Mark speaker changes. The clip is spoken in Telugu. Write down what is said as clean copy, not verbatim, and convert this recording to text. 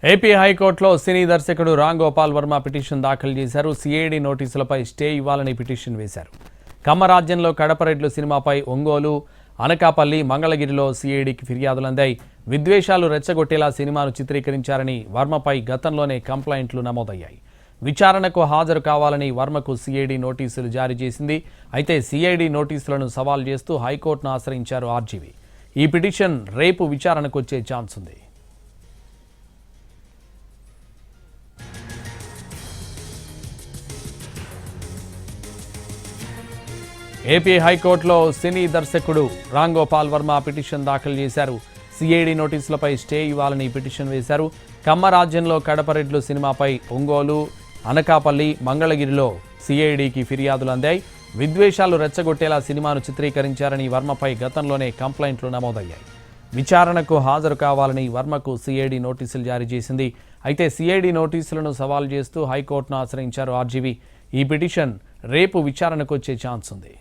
Speaker 1: ఏపీ హైకోర్టులో సినీ దర్శకుడు రామ్ గోపాల్ వర్మ పిటిషన్ దాఖలు చేశారు. సిఐడి నోటీసులపై స్టే ఇవ్వాలని పిటిషన్ వేశారు. కమ్మరాజ్యంలో కడపరెడ్లు సినిమాపై ఒంగోలు, అనకాపల్లి, మంగళగిరిలో సిఐడికి ఫిర్యాదులు అందాయి. విద్వేషాలు రెచ్చగొట్టేలా సినిమాను చిత్రీకరించారని వర్మపై గతంలోనే కంప్లైంట్లు నమోదయ్యాయి. విచారణకు హాజరు కావాలని వర్మకు సిఐడి నోటీసులు జారీ చేసింది. అయితే సిఐడి నోటీసులను సవాల్ చేస్తూ హైకోర్టును ఆశ్రయించారు ఆర్జీవీ. ఈ పిటిషన్ రేపు విచారణకు వచ్చే ఛాన్స్ ఉంది. ఏపీ హైకోర్టులో సినీ దర్శకుడు రామ్ గోపాల్ వర్మ పిటిషన్ దాఖలు చేశారు. సిఐడి నోటీసులపై స్టే ఇవ్వాలని పిటిషన్ వేశారు. కమ్మరాజ్యంలో కడపరెడ్లు సినిమాపై ఒంగోలు, అనకాపల్లి, మంగళగిరిలో సిఐడికి ఫిర్యాదులు అందాయి. విద్వేషాలు రెచ్చగొట్టేలా సినిమాను చిత్రీకరించారని వర్మపై గతంలోనే కంప్లైంట్లు నమోదయ్యాయి. విచారణకు హాజరు కావాలని వర్మకు సిఐడి నోటీసులు జారీ చేసింది. అయితే సిఐడి నోటీసులను సవాల్ చేస్తూ హైకోర్టును ఆశ్రయించారు ఆర్జీవీ. ఈ పిటిషన్ రేపు విచారణకు వచ్చే ఛాన్స్ ఉంది.